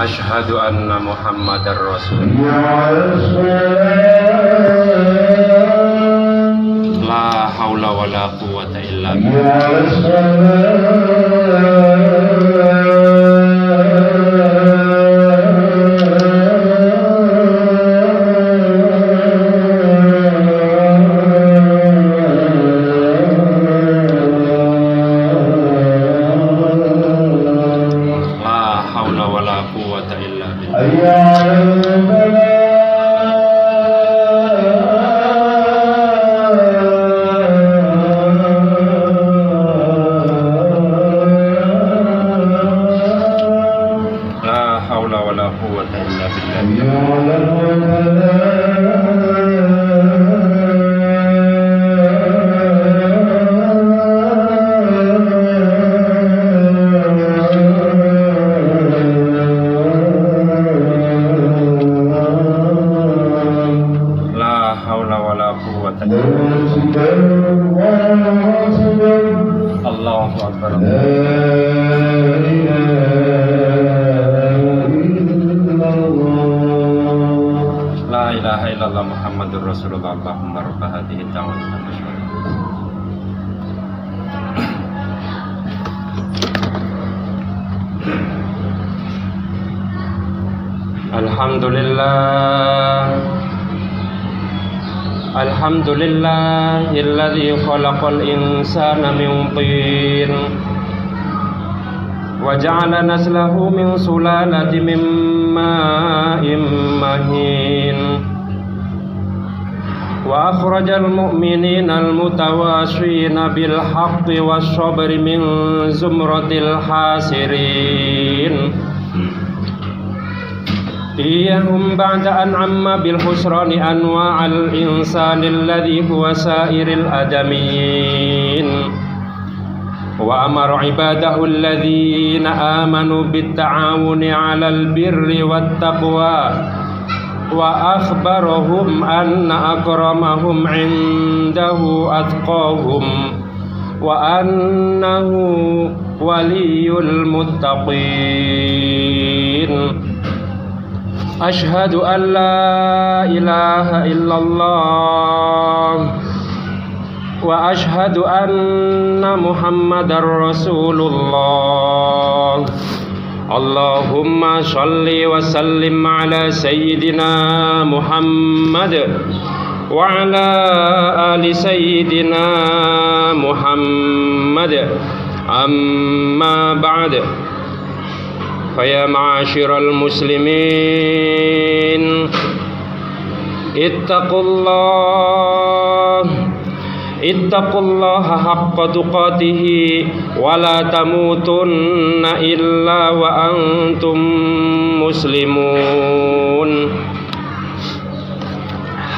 Asyhadu anna Muhammadar Rasulullah. La haula wala quwwata illa Allahu Akbar. La ilaha illallah Muhammadur Rasulullah. Allahumma rabb hadhihi ad-da'wati Alhamdulillah. Alhamdulillahilladzi khalaqal insana min tin wa ja'ala naslahu min sulalatin min ma'in mahin wa akhrajal mu'minina al-mutawashina bil haqqi wash-sabri min zumratil hasirin. Iyahum ba'da an amma bil husrani anwa'al insani alladhi huwa sairil adamin wa amara ibadahu alladhina amanu bit ta'awuni 'alal birri wat taqwa wa akhbarahum anna akramahum 'indahu atqahum wa annahu waliyul muttaqin. Ashhadu an la ilaha illallah wa ashhadu anna Muhammadar Rasulullah. Allahumma shalli wa sallim ala sayyidina Muhammad wa ala ali sayyidina Muhammad. Amma ba'd. Faya ma'asyiral muslimin, ittaqullaha haqqa tuqatih wa la tamutunna illa wa antum muslimun.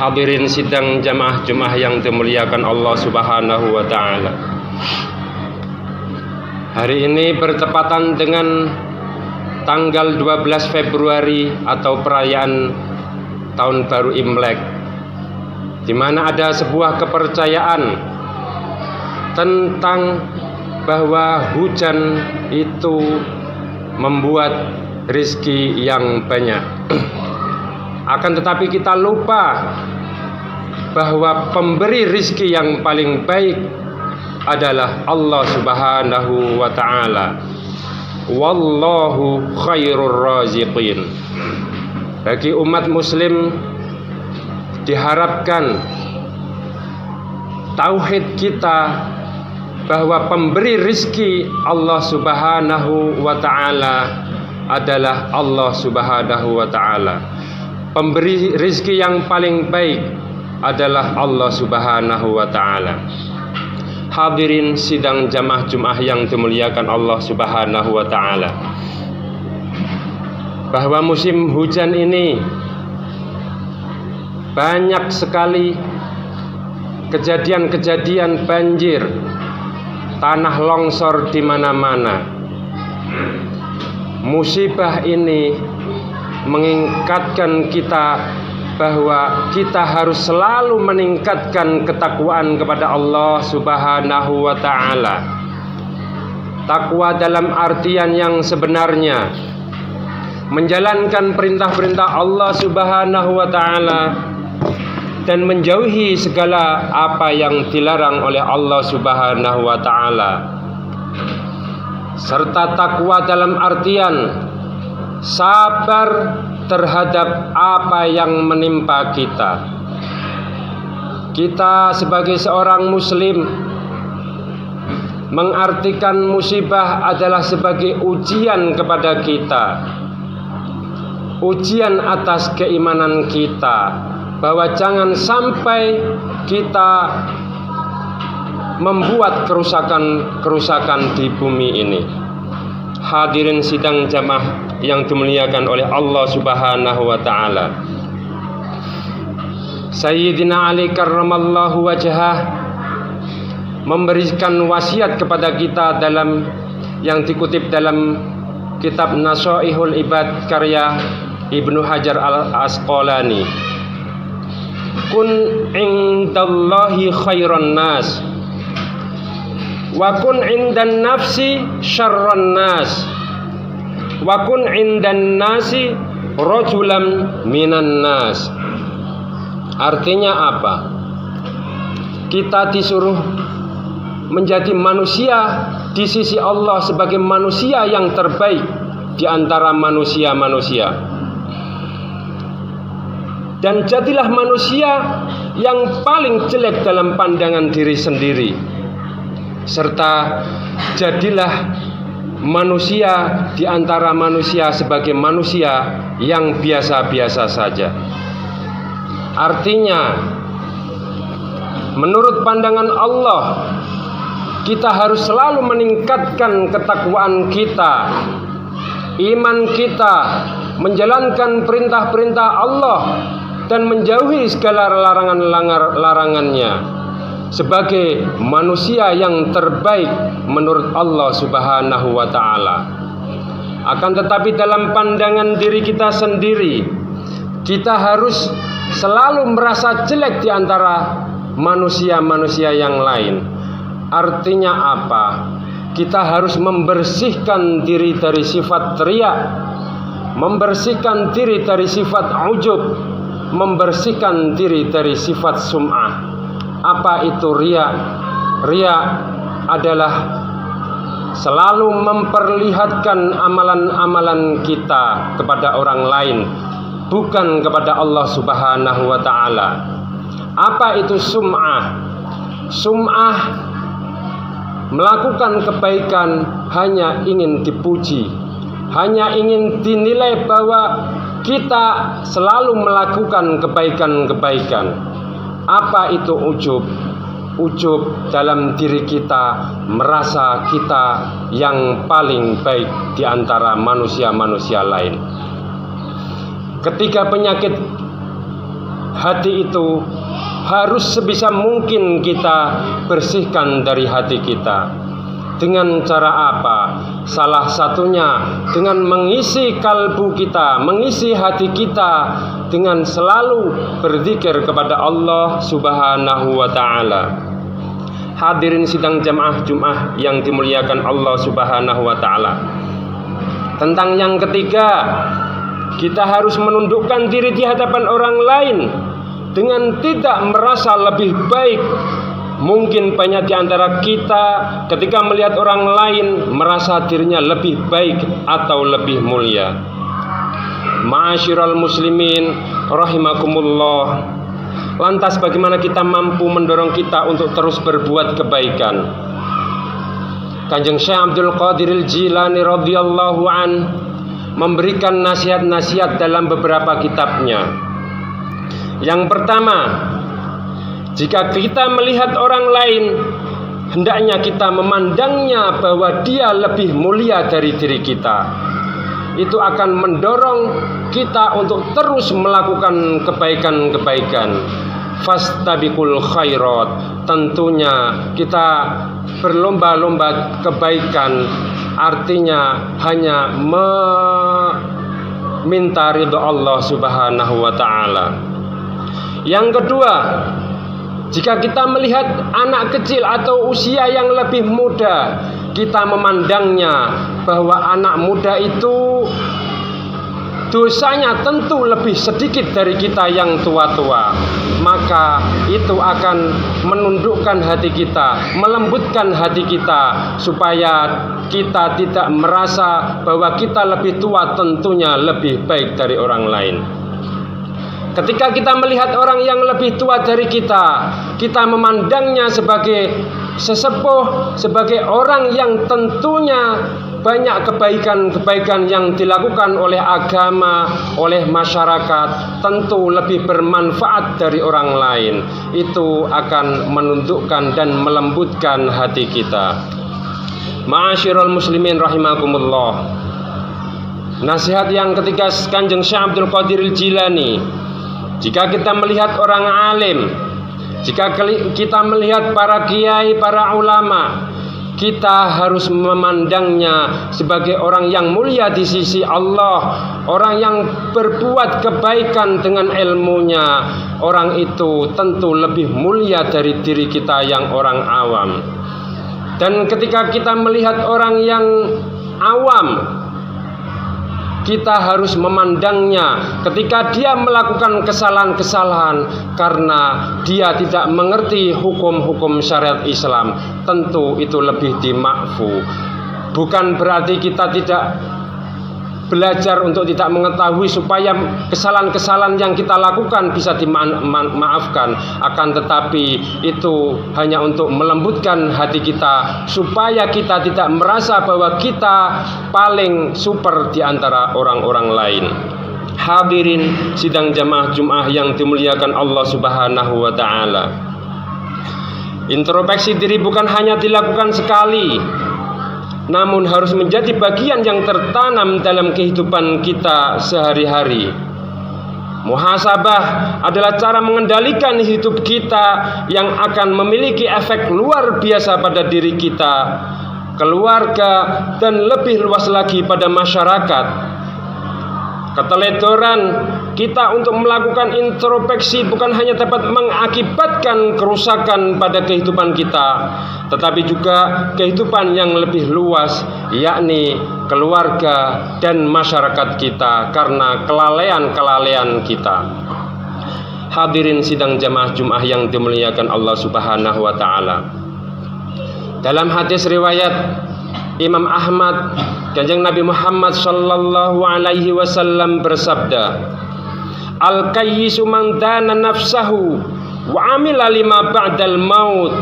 Hadirin sidang jamaah Jumat yang dimuliakan Allah Subhanahu wa taala. Hari ini bertepatan dengan tanggal 12 Februari atau perayaan Tahun Baru Imlek, di mana ada sebuah kepercayaan tentang bahwa hujan itu membuat rizki yang banyak. Akan tetapi kita lupa bahwa pemberi rizki yang paling baik adalah Allah Subhanahu wa ta'ala. Wallahu khairur raziqin. Bagi umat muslim diharapkan tauhid kita bahwa pemberi rizki Allah Subhanahu wa ta'ala adalah Allah Subhanahu wa ta'ala. Pemberi rizki yang paling baik adalah Allah Subhanahu wa ta'ala. Hadirin sidang jamaah Jumat yang dimuliakan Allah Subhanahu wa ta'ala, bahwa musim hujan ini banyak sekali kejadian-kejadian banjir, tanah longsor di mana-mana. Musibah ini mengingatkan kita bahwa kita harus selalu meningkatkan ketakwaan kepada Allah Subhanahu wa ta'ala. Takwa dalam artian yang sebenarnya, menjalankan perintah-perintah Allah Subhanahu wa ta'ala dan menjauhi segala apa yang dilarang oleh Allah Subhanahu wa ta'ala. Serta takwa dalam artian sabar terhadap apa yang menimpa kita. Kita sebagai seorang muslim mengartikan musibah adalah sebagai ujian kepada kita, ujian atas keimanan kita, bahwa jangan sampai kita membuat kerusakan di bumi ini. Hadirin sidang jamaah yang dimuliakan oleh Allah Subhanahu wa ta'ala, Sayyidina Ali karramallahu wajhah memberikan wasiat kepada kita dalam yang dikutip dalam kitab Nasaihul Ibad karya Ibnu Hajar al-Asqalani. Kun indallahi khairan nas wa kun indan nafsi syarran nas wa kun indan nasi rajulan minan nas. Artinya apa? Kita disuruh menjadi manusia di sisi Allah sebagai manusia yang terbaik di antara manusia-manusia, dan jadilah manusia yang paling jelek dalam pandangan diri sendiri, serta jadilah manusia di antara manusia sebagai manusia yang biasa-biasa saja. Artinya, menurut pandangan Allah, kita harus selalu meningkatkan ketakwaan kita, iman kita, menjalankan perintah-perintah Allah dan menjauhi segala larangan-larangannya sebagai manusia yang terbaik menurut Allah Subhanahu wa ta'ala. Akan tetapi dalam pandangan diri kita sendiri, kita harus selalu merasa jelek di antara manusia-manusia yang lain. Artinya apa? Kita harus membersihkan diri dari sifat riya, membersihkan diri dari sifat ujub, membersihkan diri dari sifat sum'ah. Apa itu riya? Riya adalah selalu memperlihatkan amalan-amalan kita kepada orang lain, bukan kepada Allah Subhanahu wa ta'ala. Apa itu sum'ah? Sum'ah melakukan kebaikan hanya ingin dipuji, hanya ingin dinilai bahwa kita selalu melakukan kebaikan-kebaikan. Apa itu ujub? Ujub dalam diri kita merasa kita yang paling baik di antara manusia-manusia lain. Ketika penyakit hati itu harus sebisa mungkin kita bersihkan dari hati kita. Dengan cara apa? Salah satunya dengan mengisi kalbu kita, mengisi hati kita dengan selalu berzikir kepada Allah Subhanahu wa ta'ala. Hadirin sidang jamaah Jumat yang dimuliakan Allah Subhanahu wa ta'ala. Tentang yang ketiga, kita harus menundukkan diri di hadapan orang lain dengan tidak merasa lebih baik. Mungkin banyak di antara kita ketika melihat orang lain merasa dirinya lebih baik atau lebih mulia. Ma'asyiral muslimin rahimakumullah. Lantas bagaimana kita mampu mendorong kita untuk terus berbuat kebaikan? Kanjeng Syekh Abdul Qadiril Jilani radhiyallahu an memberikan nasihat-nasihat dalam beberapa kitabnya. Yang pertama, jika kita melihat orang lain, hendaknya kita memandangnya bahwa dia lebih mulia dari diri kita. Itu akan mendorong kita untuk terus melakukan kebaikan-kebaikan. Fastabiqul khairat. Tentunya kita berlomba-lomba kebaikan, artinya hanya meminta ridho Allah Subhanahu wa ta'ala. Yang kedua, jika kita melihat anak kecil atau usia yang lebih muda, kita memandangnya bahwa anak muda itu dosanya tentu lebih sedikit dari kita yang tua-tua, maka itu akan menundukkan hati kita, melembutkan hati kita, supaya kita tidak merasa bahwa kita lebih tua tentunya lebih baik dari orang lain. Ketika kita melihat orang yang lebih tua dari kita memandangnya sebagai sesepuh, sebagai orang yang tentunya banyak kebaikan-kebaikan yang dilakukan oleh agama, oleh masyarakat, tentu lebih bermanfaat dari orang lain. Itu akan menundukkan dan melembutkan hati kita. Ma'asyiral muslimin rahimakumullah. Nasihat yang ketiga Kanjeng Syekh Abdul Qadir Jilani, jika kita melihat orang alim, jika kita melihat para kiai, para ulama, kita harus memandangnya sebagai orang yang mulia di sisi Allah, orang yang berbuat kebaikan dengan ilmunya. Orang itu tentu lebih mulia dari diri kita yang orang awam. Dan ketika kita melihat orang yang awam, kita harus memandangnya ketika dia melakukan kesalahan-kesalahan karena dia tidak mengerti hukum-hukum syariat Islam, tentu itu lebih dimakfu. Bukan berarti kita tidak belajar untuk tidak mengetahui supaya kesalahan-kesalahan yang kita lakukan bisa dimaafkan, akan tetapi itu hanya untuk melembutkan hati kita supaya kita tidak merasa bahwa kita paling super di antara orang-orang lain. Hadirin sidang jamaah Jumat yang dimuliakan Allah Subhanahu wa taala. Introspeksi diri bukan hanya dilakukan sekali, namun harus menjadi bagian yang tertanam dalam kehidupan kita sehari-hari. Muhasabah adalah cara mengendalikan hidup kita yang akan memiliki efek luar biasa pada diri kita, keluarga, dan lebih luas lagi pada masyarakat. Keteledoran kita untuk melakukan introspeksi bukan hanya dapat mengakibatkan kerusakan pada kehidupan kita, tetapi juga kehidupan yang lebih luas, yakni keluarga dan masyarakat kita karena kelalaian-kelalaian kita. Hadirin sidang jamaah Jumat yang dimuliakan Allah Subhanahu wa taala. Dalam hadis riwayat Imam Ahmad, Kanjeng Nabi Muhammad sallallahu alaihi wasallam bersabda, "Al-kayyisu man dana nafsahu wa amila lima ba'dal maut,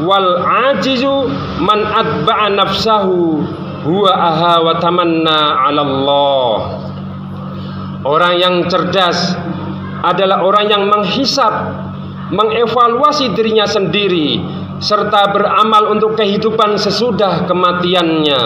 wal ajizu man atba'a nafsahu huwa aha wa tamanna 'ala Allah." Orang yang cerdas adalah orang yang menghisap, mengevaluasi dirinya sendiri, serta beramal untuk kehidupan sesudah kematiannya.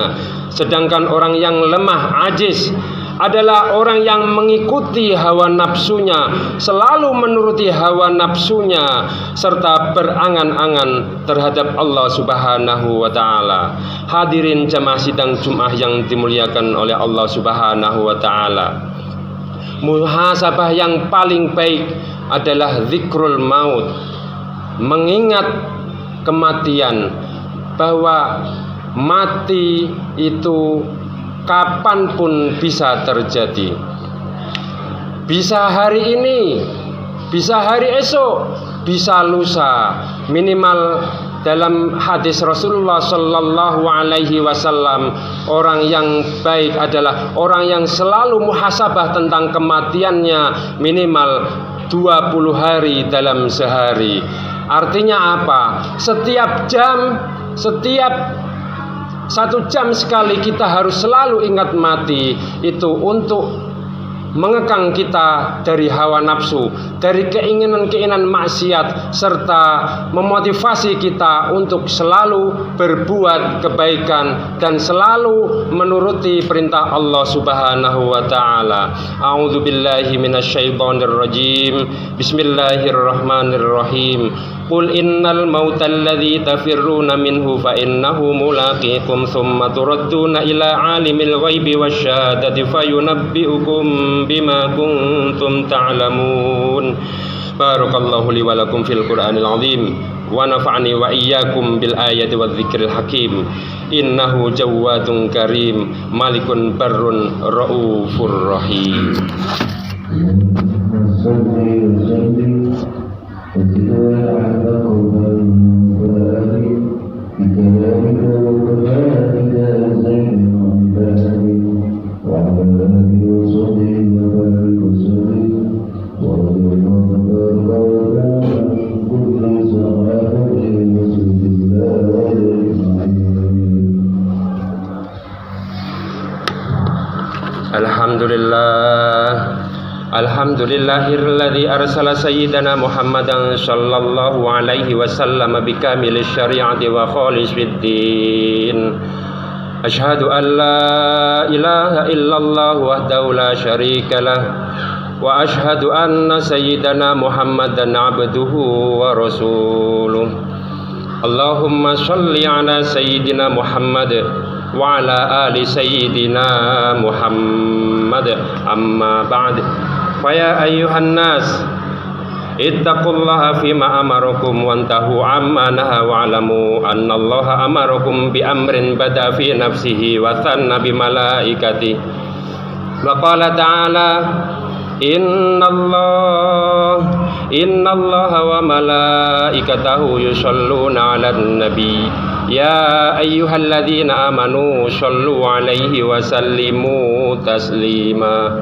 Sedangkan orang yang lemah, ajiz, adalah orang yang mengikuti hawa nafsunya, selalu menuruti hawa nafsunya, serta berangan-angan terhadap Allah Subhanahu wa taala. Hadirin jamaah sidang Jumat yang dimuliakan oleh Allah Subhanahu wa taala. Muhasabah yang paling baik adalah zikrul maut, mengingat kematian, bahwa mati itu kapanpun bisa terjadi. Bisa hari ini, bisa hari esok, bisa lusa. Minimal dalam hadis Rasulullah sallallahu alaihi wasallam, orang yang baik adalah orang yang selalu muhasabah tentang kematiannya minimal 20 hari dalam sehari. Artinya apa? Setiap jam, setiap 1 jam sekali kita harus selalu ingat mati. Itu untuk mengekang kita dari hawa nafsu, dari keinginan-keinginan maksiat, serta memotivasi kita untuk selalu berbuat kebaikan dan selalu menuruti perintah Allah Subhanahu wa taala. A'udzu billahi minasyaitonir rajim. Bismillahirrahmanirrahim. Qul innal mautal ladzi tafirruna minhu fa innahu mulaqikum tsumma turadduna ila alimil ghaibi wasyahadati fayunabbi'ukum bima kuntum ta'lamun. Barakallahu li wa lakum fil Qur'anil azim wa nafa'ani wa iyyakum bil ayati wadh-dhikril hakim. Innahu Jawwadun karim, malikun barrun raufur rahim. Alhamdulillahilladzi arsala sayyidana Muhammadan sallallahu alaihi wasallam bikamilis syari'ati wa khalisid din. Asyhadu an la ilaha illallah wahdahu la syarikalah wa asyhadu anna sayyidana Muhammadan abduhu wa rasuluh. Allahumma shalli ala sayyidina Muhammad wa ala ali sayyidina Muhammad. Amma ba'd. Faya ayyuhan nas ittaqullaha fima amarakum wantahu amma naha wa'lamu annallaha amarakum bi amrin bada fi nafsihi wa thanna bi malaikati wa qala ta'ala innallaha wa malaikatahu yusholluna 'alan nabi ya ayyuhalladzina amanu shollu 'alaihi wa sallimu taslima.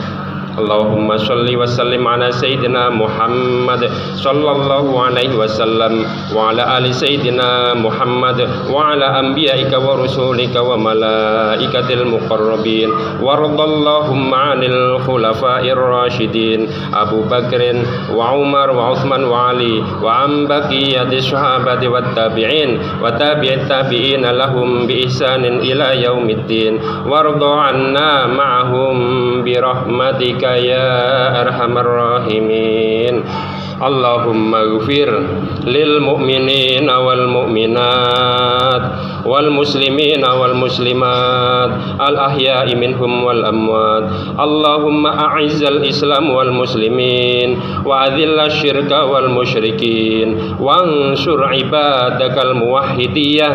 Allahumma sholli wa sallim ala sayyidina Muhammad sallallahu alaihi wasallam wa ala ali sayyidina Muhammad wa ala anbiya'ika wa rusulika wa malaikatil muqarrabin wa radallahumma 'anil khulafa'ir rasyidin Abu Bakrin wa Umar wa Utsman wa Ali wa an baqiyati sahabati wat tabi'in wa tabi'it tabi'in lahum bi ihsanin ila yaumiddin warda 'anna ma'ahum bi rahmatika ya arhamar rahimin. Allahumma ighfir lil mu'minina wal mu'minat wal muslimina wal muslimat al ahya'i minhum wal amwat. Allahumma a'izzal islam wal muslimin wa adhillal syirka wal musyrikin wansur ibadakal muwahhidiyah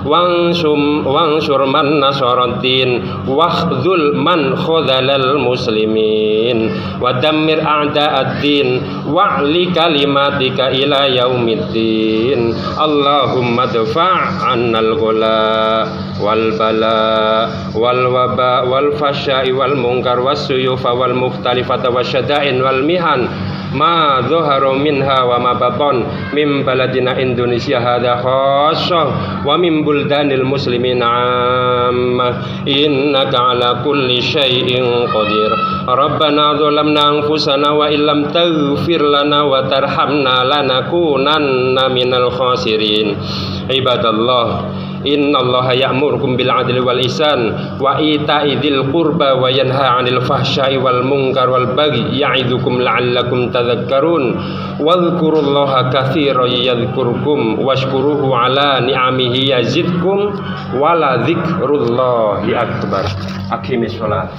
wansur man nasaraddin wakhdhul man khadhalal muslimin wa dammir a'da'ad-din wa'li kalimatika ila yaumiddin. Allahumma dfa' 'annal ghala wal bala wal waba wal fasya'i wal munkar was suyufa wal mukhtalifata wasyada'in wal mihan ma dhahara minha wa ma batan min baladina Indonesia hadza khassah wa min buldanil muslimin 'amma innaka ala kulli syai'in qadir. Rabbana zalamna anfusana wa illam taghfir lana wa tarhamna lanakunanna minal khasirin. Ibadallah, innallaha ya'murukum bil 'adli wal ihsan wa ita'i dzil qurba wa yanha 'anil fahsya'i wal munkar wal baghi ya'idukum la'allakum tadhakkarun. Wadhkurullaha katsiran yadhkurkum washkuruhu 'ala ni'amihi yazidkum wa la dzikrullahi akbar. Aqimis shalah.